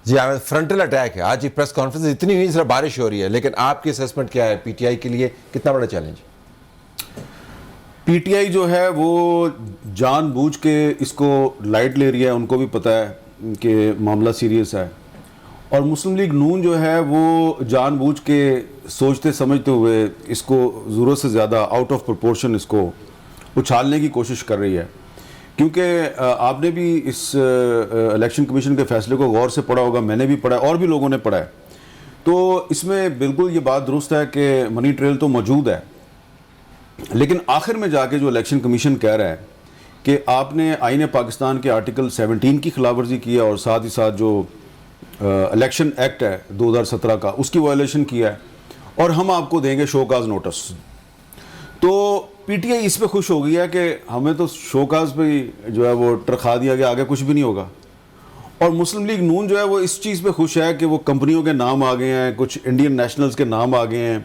جی آج frontal attack ہے, آج پریس کانفرنس اتنی ہوئی, صرف بارش ہو رہی ہے, لیکن آپ کی اسیسمنٹ کیا ہے پی ٹی آئی کے لیے کتنا بڑا چیلنج؟ پی ٹی آئی جو ہے وہ جان بوجھ کے اس کو لائٹ لے رہی ہے, ان کو بھی پتہ ہے کہ معاملہ سیریس ہے, اور مسلم لیگ نون جو ہے وہ جان بوجھ کے سوچتے سمجھتے ہوئے اس کو ضرورت سے زیادہ آؤٹ آف پرپورشن اس کو اچھالنے کی کوشش کر رہی ہے. کیونکہ آپ نے بھی اس الیکشن کمیشن کے فیصلے کو غور سے پڑھا ہوگا, میں نے بھی پڑھا ہے اور بھی لوگوں نے پڑھا ہے, تو اس میں بالکل یہ بات درست ہے کہ منی ٹریل تو موجود ہے, لیکن آخر میں جا کے جو الیکشن کمیشن کہہ رہا ہے کہ آپ نے آئین پاکستان کے آرٹیکل 17 کی خلاف ورزی کی ہے, اور ساتھ ہی ساتھ جو الیکشن ایکٹ ہے 2017 کا اس کی وائلیشن کیا ہے, اور ہم آپ کو دیں گے شو کاز نوٹس. تو پی ٹی آئی اس پہ خوش ہو گئی ہے کہ ہمیں تو شو کاز پہ جو ہے وہ ٹرکھا دیا گیا, آگے کچھ بھی نہیں ہوگا. اور مسلم لیگ نون جو ہے وہ اس چیز پہ خوش ہے کہ وہ کمپنیوں کے نام آ گئے ہیں, کچھ انڈین نیشنلز کے نام آ گئے ہیں,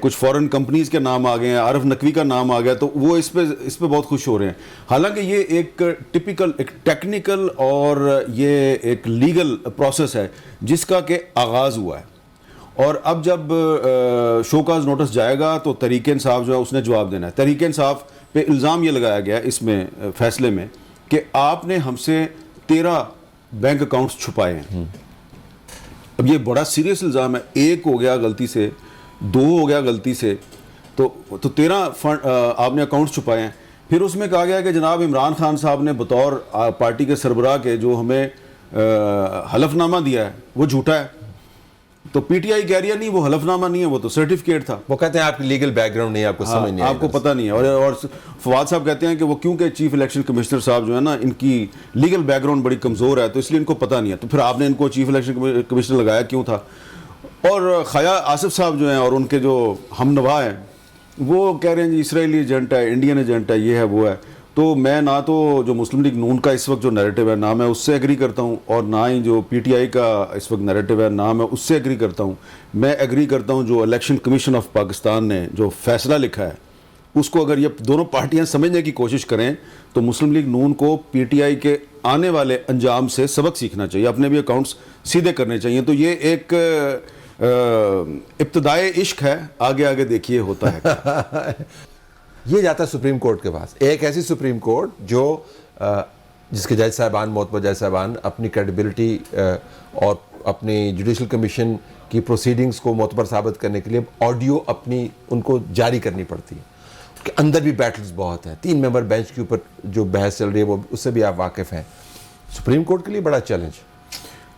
کچھ فورن کمپنیز کے نام آ گئے ہیں, عارف نقوی کا نام آ گیا, تو وہ اس پہ بہت خوش ہو رہے ہیں. حالانکہ یہ ایک ٹپیکل ایک ٹیکنیکل اور یہ ایک لیگل پروسیس ہے جس کا کہ آغاز ہوا ہے, اور اب جب شو کاز نوٹس جائے گا تو تحریک انصاف جو ہے اس نے جواب دینا ہے. تحریک انصاف پہ الزام یہ لگایا گیا اس میں فیصلے میں کہ آپ نے ہم سے 13 بینک اکاؤنٹس چھپائے ہیں. اب یہ بڑا سیریس الزام ہے, ایک ہو گیا غلطی سے, 2 ہو گیا غلطی سے, تو 13 آپ نے اکاؤنٹس چھپائے ہیں. پھر اس میں کہا گیا کہ جناب عمران خان صاحب نے بطور پارٹی کے سربراہ کے جو ہمیں حلف نامہ دیا ہے وہ جھوٹا ہے. تو پی ٹی آئی کہہ رہی ہے نہیں وہ حلف نامہ نہیں ہے, وہ تو سرٹیفکیٹ تھا. وہ کہتے ہیں آپ کی لیگل بیک گراؤنڈ نہیں ہے, آپ کو سمجھ نہیں, آپ کو پتہ نہیں ہے. اور فواد صاحب کہتے ہیں کہ وہ کیونکہ چیف الیکشن کمشنر صاحب جو ہے نا ان کی لیگل بیک گراؤنڈ بڑی کمزور ہے تو اس لیے ان کو پتہ نہیں ہے. تو پھر آپ نے ان کو چیف الیکشن کمشنر لگایا کیوں تھا؟ اور خیا آصف صاحب جو ہیں اور ان کے جو ہم نوا ہیں وہ کہہ رہے ہیں جی اسرائیلی ایجنٹ ہے, انڈین ایجنٹ ہے, یہ ہے وہ ہے. تو میں نہ تو جو مسلم لیگ نون کا اس وقت جو نیریٹو ہے نہ میں اس سے ایگری کرتا ہوں, اور نہ ہی جو پی ٹی آئی کا اس وقت نیریٹو ہے نہ میں اس سے ایگری کرتا ہوں. میں ایگری کرتا ہوں جو الیکشن کمیشن آف پاکستان نے جو فیصلہ لکھا ہے اس کو اگر یہ دونوں پارٹیاں سمجھنے کی کوشش کریں تو مسلم لیگ نون کو پی ٹی آئی کے آنے والے انجام سے سبق سیکھنا چاہیے, اپنے بھی اکاؤنٹس سیدھے کرنے چاہیے. تو یہ ایک ابتدائے عشق ہے, آگے آگے دیکھیے ہوتا ہے. یہ جاتا ہے سپریم کورٹ کے پاس, ایک ایسی سپریم کورٹ جو جس کے جج صاحبان معتبر جج صاحبان اپنی کریڈیبلٹی اور اپنی جوڈیشل کمیشن کی پروسیڈنگز کو معتبر ثابت کرنے کے لیے آڈیو اپنی ان کو جاری کرنی پڑتی ہے. اس کے اندر بھی بیٹلز بہت ہیں, 3 ممبر بینچ کے اوپر جو بحث چل رہی ہے وہ اس سے بھی آپ واقف ہیں. سپریم کورٹ کے لیے بڑا چیلنج.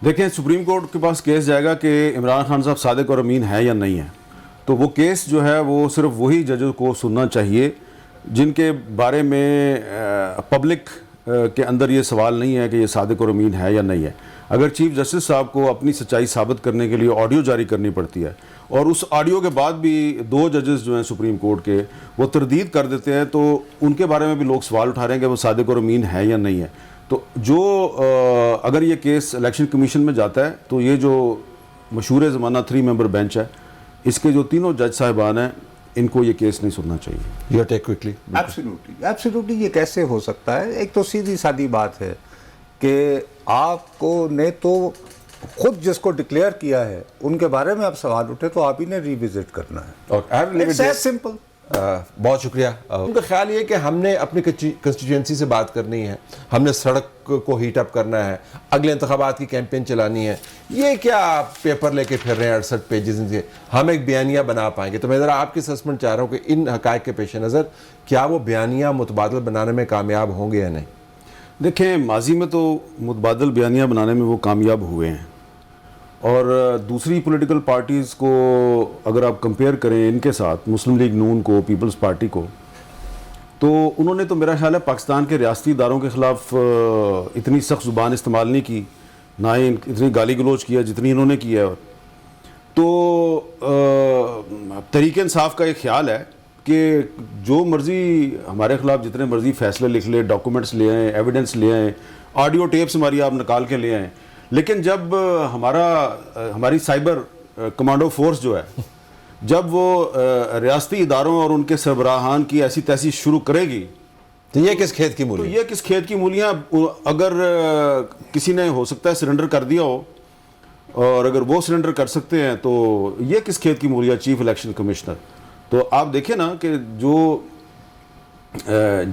دیکھیں سپریم کورٹ کے پاس کیس جائے گا کہ عمران خان صاحب صادق اور امین ہے یا نہیں ہے, تو وہ کیس جو ہے وہ صرف وہی ججوں کو سننا چاہیے جن کے بارے میں پبلک کے اندر یہ سوال نہیں ہے کہ یہ صادق اور امین ہے یا نہیں ہے. اگر چیف جسٹس صاحب کو اپنی سچائی ثابت کرنے کے لیے آڈیو جاری کرنی پڑتی ہے اور اس آڈیو کے بعد بھی 2 ججز جو ہیں سپریم کورٹ کے وہ تردید کر دیتے ہیں تو ان کے بارے میں بھی لوگ سوال اٹھا رہے ہیں کہ وہ صادق اور امین ہے یا نہیں ہے. تو جو اگر یہ کیس الیکشن کمیشن میں جاتا ہے تو یہ جو مشہور زمانہ 3 ممبر بینچ ہے اس کے جو تینوں جج صاحبان ہیں ان کو یہ کیس نہیں سننا چاہیے. You take quickly. ایبسلیوٹلی یہ کیسے ہو سکتا ہے؟ ایک تو سیدھی سادی بات ہے کہ آپ کو نے تو خود جس کو ڈکلیئر کیا ہے ان کے بارے میں آپ سوال اٹھے تو آپ ہی نے ریوزٹ کرنا ہے. It's as simple. بہت شکریہ. ان کا خیال یہ کہ ہم نے اپنی کنسٹیٹوئنسی سے بات کرنی ہے, ہم نے سڑک کو ہیٹ اپ کرنا ہے, اگلے انتخابات کی کیمپین چلانی ہے. یہ کیا آپ پیپر لے کے پھر رہے ہیں 68 پیجز سے, ہم ایک بیانیہ بنا پائیں گے؟ تو میں ذرا آپ کی اسسمنٹ چاہ رہا ہوں کہ ان حقائق کے پیش نظر کیا وہ بیانیہ متبادل بنانے میں کامیاب ہوں گے یا نہیں؟ دیکھیں ماضی میں تو متبادل بیانیہ بنانے میں وہ کامیاب ہوئے ہیں, اور دوسری پولیٹیکل پارٹیز کو اگر آپ کمپیئر کریں ان کے ساتھ مسلم لیگ نون کو, پیپلز پارٹی کو, تو انہوں نے تو میرا خیال ہے پاکستان کے ریاستی اداروں کے خلاف اتنی سخت زبان استعمال نہیں کی, نہ ہی اتنی گالی گلوچ کیا جتنی انہوں نے کیا ہے. تو تحریک انصاف کا ایک خیال ہے کہ جو مرضی ہمارے خلاف جتنے مرضی فیصلے لکھ لیں, ڈاکومنٹس لے آئیں, ایویڈنس لے آئیں, آڈیو ٹیپس ہماری آپ نکال کے لے آئیں, لیکن جب ہماری سائبر کمانڈو فورس جو ہے جب وہ ریاستی اداروں اور ان کے سربراہان کی ایسی تیسی شروع کرے گی تو یہ کس کھیت کی مولی؟ تو یہ کس کھیت کی مولیاں؟ اگر کسی نے ہو سکتا ہے سرنڈر کر دیا ہو اور اگر وہ سرنڈر کر سکتے ہیں تو یہ کس کھیت کی موریا چیف الیکشن کمشنر. تو آپ دیکھیں نا کہ جو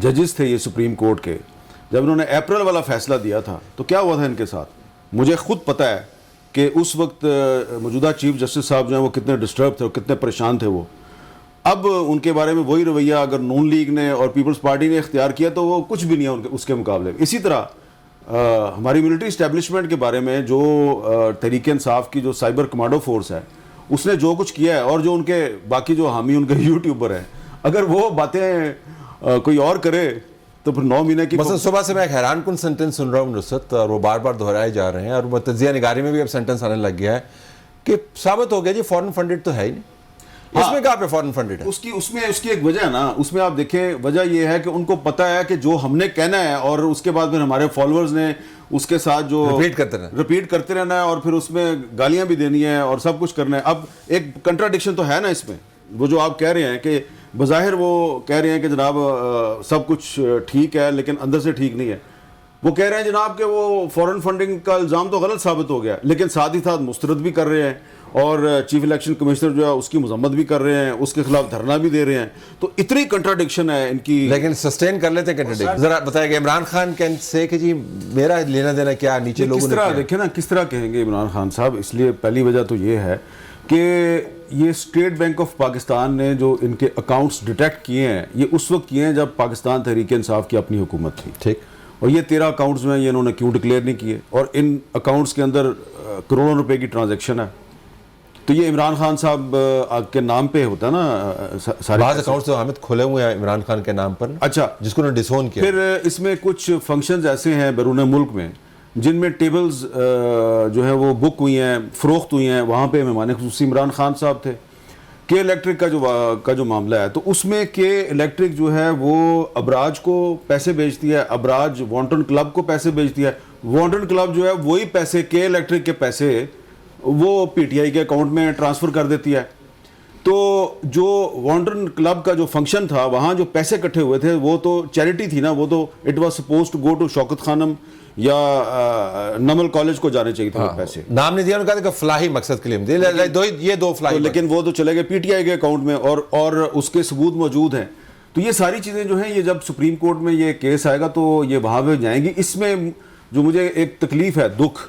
ججز تھے یہ سپریم کورٹ کے, جب انہوں نے اپریل والا فیصلہ دیا تھا تو کیا ہوا تھا ان کے ساتھ؟ مجھے خود پتہ ہے کہ اس وقت موجودہ چیف جسٹس صاحب جو ہیں وہ کتنے ڈسٹرب تھے اور کتنے پریشان تھے وہ. اب ان کے بارے میں وہی رویہ اگر نون لیگ نے اور پیپلز پارٹی نے اختیار کیا تو وہ کچھ بھی نہیں ہے اس کے مقابلے میں. اسی طرح ہماری ملٹری اسٹیبلشمنٹ کے بارے میں جو تحریک انصاف کی جو سائبر کمانڈو فورس ہے اس نے جو کچھ کیا ہے, اور جو ان کے باقی جو حامی ان کے یوٹیوبر ہیں, اگر وہ باتیں کوئی اور کرے تو پھر 9 مہینے کی مثلا صبح سے میں ایک حیران کن سینٹنس سن رہا ہوں نصرت, اور وہ بار بار دہرائے جا رہے ہیں, اور وہ تجزیہ نگاری میں بھی اب سینٹنس آنے لگ گیا ہے کہ ثابت ہو گیا جی فورن فنڈڈ تو ہے ہی نہیں. اس میں کہاں پہ فورن فنڈڈ ہے؟ اس کی ایک وجہ ہے نا, اس میں آپ دیکھیں وجہ یہ ہے کہ ان کو پتہ ہے کہ جو ہم نے کہنا ہے اور اس کے بعد پھر ہمارے فالوورز نے اس کے ساتھ جو ریپیٹ کرتے رہنا ہے اور پھر اس میں گالیاں بھی دینی ہیں اور سب کچھ کرنا ہے. اب ایک کنٹراڈکشن تو ہے نا اس میں, وہ جو آپ کہہ رہے ہیں کہ بظاہر وہ کہہ رہے ہیں کہ جناب سب کچھ ٹھیک ہے لیکن اندر سے ٹھیک نہیں ہے. وہ کہہ رہے ہیں جناب کہ وہ فورن فنڈنگ کا الزام تو غلط ثابت ہو گیا, لیکن ساتھ ہی ساتھ مسترد بھی کر رہے ہیں اور چیف الیکشن کمشنر جو ہے اس کی مذمت بھی کر رہے ہیں, اس کے خلاف دھرنا بھی دے رہے ہیں. تو اتنی کنٹراڈکشن ہے ان کی, لیکن سسٹین کر لیتے کنٹراڈکشن. ذرا بتائیں کہ عمران خان سے کہ جی میرا لینا دینا کیا, نیچے لوگوں نے دیکھیں نا کس طرح کہیں گے عمران خان صاحب. اس لیے پہلی وجہ تو یہ ہے کہ یہ اسٹیٹ بینک آف پاکستان نے جو ان کے اکاؤنٹس ڈیٹیکٹ کیے ہیں یہ اس وقت کیے ہیں جب پاکستان تحریک انصاف کی اپنی حکومت تھی. ٹھیک, اور یہ 13 اکاؤنٹس میں یہ انہوں نے کیوں ڈکلیئر نہیں کیے, اور ان اکاؤنٹس کے اندر کروڑوں روپے کی ٹرانزیکشن ہے. تو یہ عمران خان صاحب کے نام پہ ہوتا ہے نا سارے بعض اکاؤنٹس تو حامد کھلے ہوئے ہیں عمران خان کے نام پر, اچھا, جس کو انہوں نے ڈسون کیا. پھر اس میں کچھ فنکشنز ایسے ہیں بیرون ملک میں جن میں ٹیبلز جو ہے وہ بک ہوئی ہیں, فروخت ہوئی ہیں, وہاں پہ مہمان خصوصی عمران خان صاحب تھے. کے الیکٹرک کا جو معاملہ ہے تو اس میں کے الیکٹرک جو ہے وہ ابراج کو پیسے بیچتی ہے, ابراج وانٹن کلب کو پیسے بیچتی ہے, وانٹن کلب جو ہے وہی پیسے کے الیکٹرک کے پیسے وہ پی ٹی آئی کے اکاؤنٹ میں ٹرانسفر کر دیتی ہے. تو جو وانٹن کلب کا جو فنکشن تھا وہاں جو پیسے اکٹھے ہوئے تھے وہ تو چیریٹی تھی نا, وہ تو it was suppose to go to Shaukat Khanum یا نمل کالج کو جانے چاہیے تھے وہ پیسے. نام نہیں دیا, انہوں نے کہا کہ فلاحی مقصد کے لیے یہ دو فلاحی, لیکن وہ تو چلے گئے پی ٹی آئی کے اکاؤنٹ میں اور اس کے ثبوت موجود ہیں. تو یہ ساری چیزیں جو ہیں یہ جب سپریم کورٹ میں یہ کیس آئے گا تو یہ وہاں پہ جائیں گی. اس میں جو مجھے ایک تکلیف ہے, دکھ,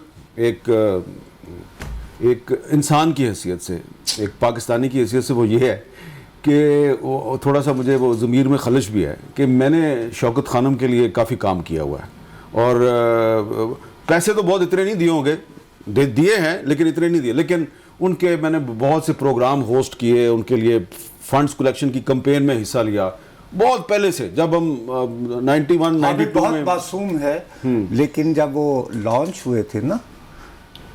ایک انسان کی حیثیت سے, ایک پاکستانی کی حیثیت سے, وہ یہ ہے کہ تھوڑا سا مجھے وہ ضمیر میں خلش بھی ہے کہ میں نے شوکت خانم کے لیے کافی کام کیا ہوا ہے, اور پیسے تو بہت اتنے نہیں دیے ہوں گے, دیے ہیں لیکن اتنے نہیں دیے, لیکن ان کے میں نے بہت سے پروگرام ہوسٹ کیے, ان کے لیے فنڈز کلیکشن کی کمپین میں حصہ لیا بہت پہلے سے, جب ہم 91 92 بہت میں. معصوم ہے, لیکن جب وہ لانچ ہوئے تھے نا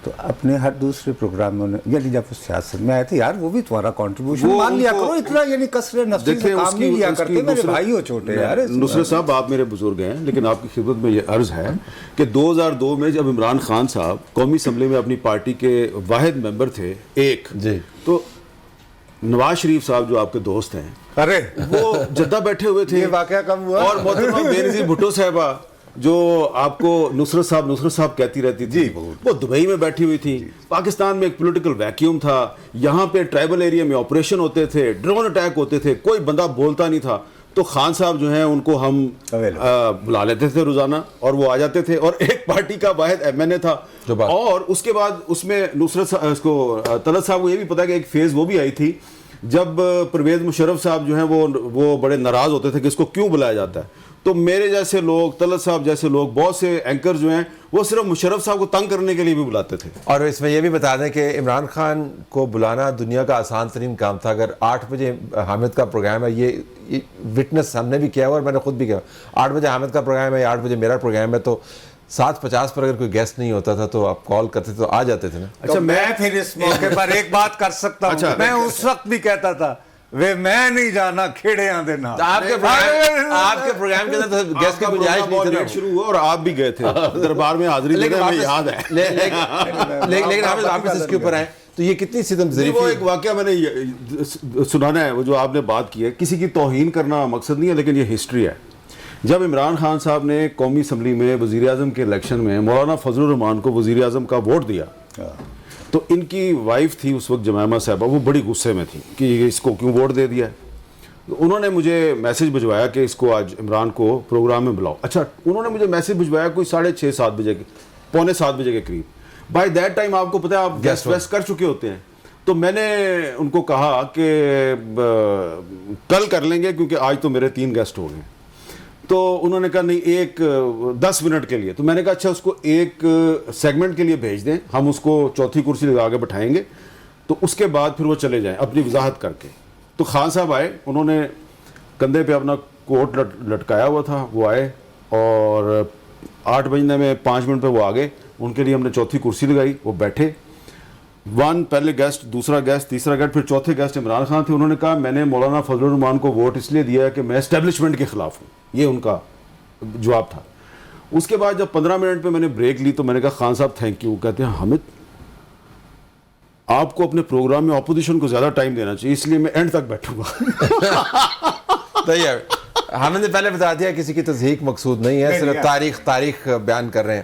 تو اپنے ہر دوسرے پروگرام میں یعنی جب وہ سیاست میں آئے تھے, یار وہ بھی تمہارا کنٹریبیوشن مان لیا کرو, اتنا یعنی کثرت نفسی سے کام نہیں لیا کرتے, میرے بھائی ہو چھوٹے یار. نصرت صاحب آپ میرے بزرگ ہیں, لیکن آپ کی خدمت میں یہ عرض ہے کہ 2002 میں جب عمران خان صاحب قومی اسمبلی میں اپنی پارٹی کے واحد ممبر تھے ایک, جی, تو نواز شریف صاحب جو آپ کے دوست ہیں, ارے وہ جدہ بیٹھے ہوئے تھے, یہ واقعہ کب ہوا, اور محترمہ بینظیر بھٹو صاحبہ جو آپ کو نصرت صاحب کہتی رہتی تھی, وہ دبئی میں بیٹھی ہوئی تھی. پاکستان میں ایک پولیٹیکل ویکیوم تھا, یہاں پہ ٹرائبل ایریا میں آپریشن ہوتے تھے, ڈرون اٹیک ہوتے تھے, کوئی بندہ بولتا نہیں تھا. تو خان صاحب جو ہیں ان کو ہم بلا لیتے تھے روزانہ اور وہ آ جاتے تھے, اور ایک پارٹی کا واحد ایم این اے تھا. اور اس کے بعد اس میں نصرت اس کو طلعت صاحب کو یہ بھی پتا کہ ایک فیز وہ بھی آئی تھی جب پرویز مشرف صاحب جو ہیں وہ بڑے ناراض ہوتے تھے کہ اس کو کیوں بلایا جاتا ہے. تو میرے جیسے لوگ, طلعت صاحب جیسے لوگ, بہت سے اینکر جو ہیں وہ صرف مشرف صاحب کو تنگ کرنے کے لیے بھی بلاتے تھے. اور اس میں یہ بھی بتا دیں کہ عمران خان کو بلانا دنیا کا آسان ترین کام تھا. اگر 8 بجے حامد کا پروگرام ہے, یہ وٹنس ہم نے بھی کیا اور میں نے خود بھی کیا, 8 بجے حامد کا پروگرام ہے, 8 بجے میرا پروگرام ہے, تو 7:50 پر اگر کوئی گیسٹ نہیں ہوتا تھا تو آپ کال کرتے تو آ جاتے تھے نا. اچھا, میں پھر اس موقع پر ایک بات کر سکتا ہوں, میں اس وقت بھی کہتا تھا وہ میں نہیں جانا کھیڑیاں دینا. آپ کے پروگرام کے اندر گیسٹ کی گنجائش نہیں تھی, شروع ہوا اور آپ بھی گئے تھے دربار میں حاضری دینے, ہمیں یاد ہے. لیکن آپ اس کے اوپر آئے تو یہ کتنی ستم ظریفی. وہ ایک واقعہ میں نے سنانا ہے, وہ جو آپ نے بات کی ہے, کسی کی توہین کرنا مقصد نہیں ہے, لیکن یہ ہسٹری ہے. جب عمران خان صاحب نے قومی اسمبلی میں وزیر اعظم کے الیکشن میں مولانا فضل الرحمان کو وزیر اعظم کا ووٹ دیا, تو ان کی وائف تھی اس وقت جمائمہ صاحبہ, وہ بڑی غصے میں تھی کہ اس کو کیوں ووٹ دے دیا ہے. انہوں نے مجھے میسج بھجوایا کہ اس کو آج عمران کو پروگرام میں بلاؤ. اچھا, انہوں نے مجھے میسج بھجوایا کوئی 6:30 بجے کے, 6:45 بجے کے قریب. بائی دیٹ ٹائم آپ کو پتہ ہے آپ گیسٹ ویسٹ کر چکے ہوتے ہیں. تو میں نے ان کو کہا کہ کل کر لیں گے کیونکہ آج تو میرے 3 گیسٹ ہو گئے. تو انہوں نے کہا نہیں 10 منٹ کے لیے. تو میں نے کہا اچھا اس کو ایک سیگمنٹ کے لیے بھیج دیں, ہم اس کو چوتھی کرسی لگا کے بٹھائیں گے, تو اس کے بعد پھر وہ چلے جائیں اپنی وضاحت کر کے. تو خان صاحب آئے, انہوں نے کندھے پہ اپنا کوٹ لٹکایا ہوا تھا, وہ آئے اور 8 بجنے میں 5 منٹ پہ وہ آ گئے. ان کے لیے ہم نے چوتھی کرسی لگائی, وہ بیٹھے. پہلے گیسٹ, دوسرا گیسٹ, تیسرا گیسٹ, پھر چوتھے گیسٹ عمران خان تھے. انہوں نے کہا میں نے مولانا فضل الرحمان کو ووٹ اس لیے دیا ہے کہ میں اسٹیبلشمنٹ کے خلاف ہوں. یہ ان کا جواب تھا. اس کے بعد جب 15 منٹ پہ میں نے بریک لی تو میں نے کہا خان صاحب تھینک یو. کہتے ہیں حامد آپ کو اپنے پروگرام میں اپوزیشن کو زیادہ ٹائم دینا چاہیے, اس لیے میں اینڈ تک بیٹھوں گا. صحیح ہے. حامد نے پہلے بتا دیا کسی کی تصحیح مقصود نہیں ہے, صرف تاریخ بیان کر رہے ہیں.